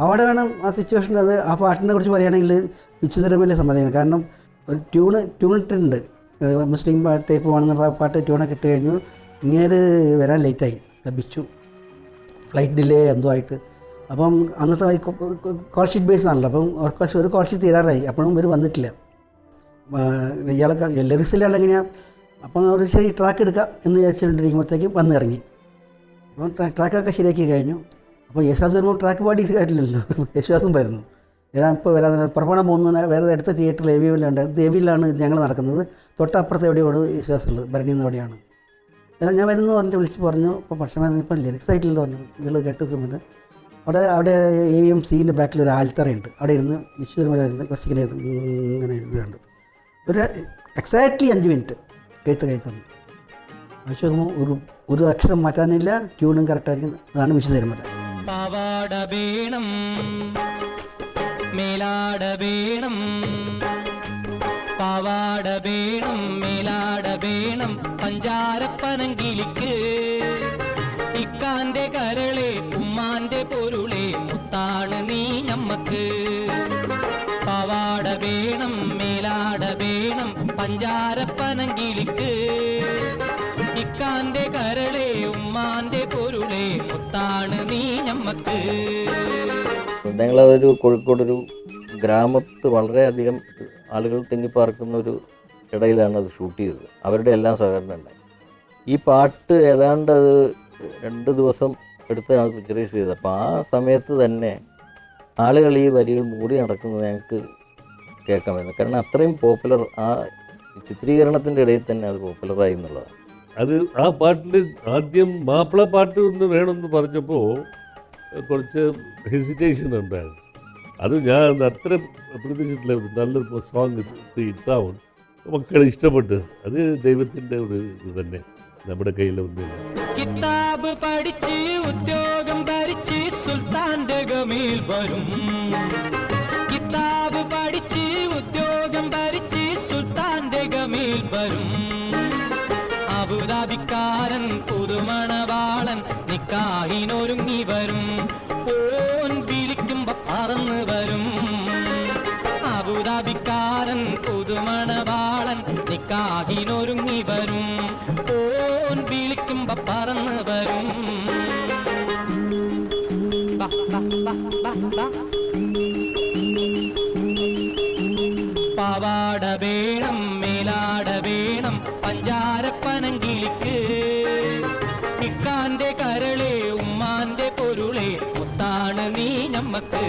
അവിടെ വേണം ആ സിറ്റുവേഷൻ. അത് ആ പാട്ടിനെ കുറിച്ച് പറയുകയാണെങ്കിൽ വിച്ചുതരമല്ലേ സമ്മതിക്കണം. കാരണം ഒരു ട്യൂണിട്ടുണ്ട്, മുസ്ലിം ടൈപ്പ് വേണമെന്ന പാട്ട് ട്യൂണൊക്കെ ഇട്ട് കഴിഞ്ഞു. ഇങ്ങനെ വരാൻ ലേറ്റായി, ലഭിച്ചു ഫ്ലൈറ്റ് ഡിലേ എന്തോ ആയിട്ട്. അപ്പം അന്നത്തെ കോൾ ഷീറ്റ് ബേസ് ആണല്ലോ. അപ്പം ഒരു കോൾ ഷീറ്റ് തീരാറായി, അപ്പോഴും ഇവർ വന്നിട്ടില്ല. ഇയാളൊക്കെ ലിറിക്സിലാണ് എങ്ങനെയാണ്. അപ്പം ഒരു ശരി ട്രാക്ക് എടുക്കാം എന്ന് വിചാരിച്ചുകൊണ്ടിരിക്കുമ്പോഴത്തേക്കും വന്ന് ഇറങ്ങി. അപ്പം ട്രാക്കൊക്കെ ശരിയാക്കി കഴിഞ്ഞു. അപ്പോൾ യേശുദാസ് വരുമ്പോൾ ട്രാക്ക് പാടിയിട്ട് കാര്യമില്ലല്ലോ, യേശുദാസും വരുന്നു. ഞാൻ ഇപ്പോൾ വരാതെ പുറപ്പെടാൻ പോകുന്നതിന് വേറെ അടുത്ത തിയേറ്ററിൽ എവിയിലുണ്ട്. ദേവിയിലാണ് ഞങ്ങൾ നടക്കുന്നത്. തൊട്ടപ്പുറത്ത് എവിടെയാണ് യേശുദാസ് ഉള്ളത്, ഭരണിന്ന് എവിടെയാണ്. എന്നാൽ ഞാൻ വരുന്നു പറഞ്ഞിട്ട് വിളിച്ച് പറഞ്ഞു. ഇപ്പോൾ പക്ഷേ ഇപ്പം ലിറിക്സ് ആയിട്ടില്ല പറഞ്ഞു. നിങ്ങൾ കേട്ട സമയത്ത് അവിടെ AVM-Cൻ്റെ ബാക്കിൽ ഒരു ആൽത്തറയുണ്ട്. അവിടെ ഇരുന്ന് വിശുദ്ധമല ഇരുന്ന് കുറച്ചിങ്ങനെ ഇങ്ങനെ എഴുതുകയുണ്ട്. ഒരു എക്സാക്ട്ലി 5 മിനിറ്റ് കൈത്തന്നു. പക്ഷേ ഒരു അക്ഷരം മാറ്റാനില്ല, ട്യൂണും കറക്റ്റായിരിക്കും. അതാണ് വിശുദ്ധമല. പാവാട വേണം, മേലാട വേണം, പാവാട വേണം, മേലാട വേണം, പഞ്ചാരപ്പനങ്കിലിക്ക് ഇക്കാന്റെ കരളെ ഉമ്മാന്റെ പൊരുളെ മുത്താണ് നീ ഞമ്മക്ക്. പാവാട വേണം, മേലാട വേണം, പഞ്ചാരപ്പനങ്കിലിക്ക് ഇക്കാന്റെ കരളെ ഉമ്മാന്റെ പൊരുളെ മുത്താണ് നീ ഞമ്മക്ക്. ഞങ്ങളതൊരു കോഴിക്കോടൊരു ഗ്രാമത്ത് വളരെയധികം ആളുകൾ തിങ്ങിപ്പാർക്കുന്ന ഒരു ഇടയിലാണ് അത് ഷൂട്ട് ചെയ്തത്. അവരുടെ എല്ലാം സഹകരണം ഉണ്ടായി. ഈ പാട്ട് ഏതാണ്ട് അത് 2 ദിവസം എടുത്താണ് പിക്ചറൈസ് ചെയ്തത്. അപ്പോൾ ആ സമയത്ത് തന്നെ ആളുകൾ ഈ വരികൾ മൂടി നടക്കുന്നത് ഞങ്ങൾക്ക് കേൾക്കാമായിരുന്നു. കാരണം അത്രയും പോപ്പുലർ, ആ ചിത്രീകരണത്തിൻ്റെ ഇടയിൽ തന്നെ അത് പോപ്പുലറായി എന്നുള്ളതാണ്. അത് ആ പാട്ടിൽ ആദ്യം മാപ്പിള പാട്ട് ഒന്ന് വേണമെന്ന് പറഞ്ഞപ്പോൾ കുറച്ച് ഹെസിറ്റേഷൻ ഉണ്ടായിരുന്നു. അത് ഞാൻ അത്ര പ്രതീക്ഷിച്ചിട്ടില്ലായിരുന്നു. നല്ലൊരു സോങ് ഇട്ടാവും മക്കളെ ഇഷ്ടപ്പെട്ട്. അത് ദൈവത്തിൻ്റെ ഒരു ഇത് തന്നെ, നമ്മുടെ കയ്യിലൊന്നുമില്ല. കിതാബ് പഠിച്ച് ഉദ്യോഗം ഭരിച്ച് സുൽത്താന്റെ ഗമയിൽ വരും. കിതാബ് പഠിച്ച് ഉദ്യോഗം ഭരിച്ച് സുൽത്താന്റെ ഗമയിൽ വരും. അബുദാബിക്കാരൻ പുതുമണവാളൻ നിക്കാഹിനൊരുങ്ങി വരും. ഓൻ വിളിക്കുമ്പോ പറന്ന് വരും. അബുദാബിക്കാരൻ പുതുമണവാളൻ നിക്കാഹിനൊരുങ്ങി വരും. ഓൻ വിളിക്കുമ്പോ പറന്ന് വരും. പാവാട വേണം, മേലാട വേണം, പഞ്ചാരപ്പനങ്കിലിക്ക് ഇക്കാന്റെ കരളെ ഉമ്മാന്റെ പൊരുളെ മുത്താണ് നീ ഞമ്മക്ക്.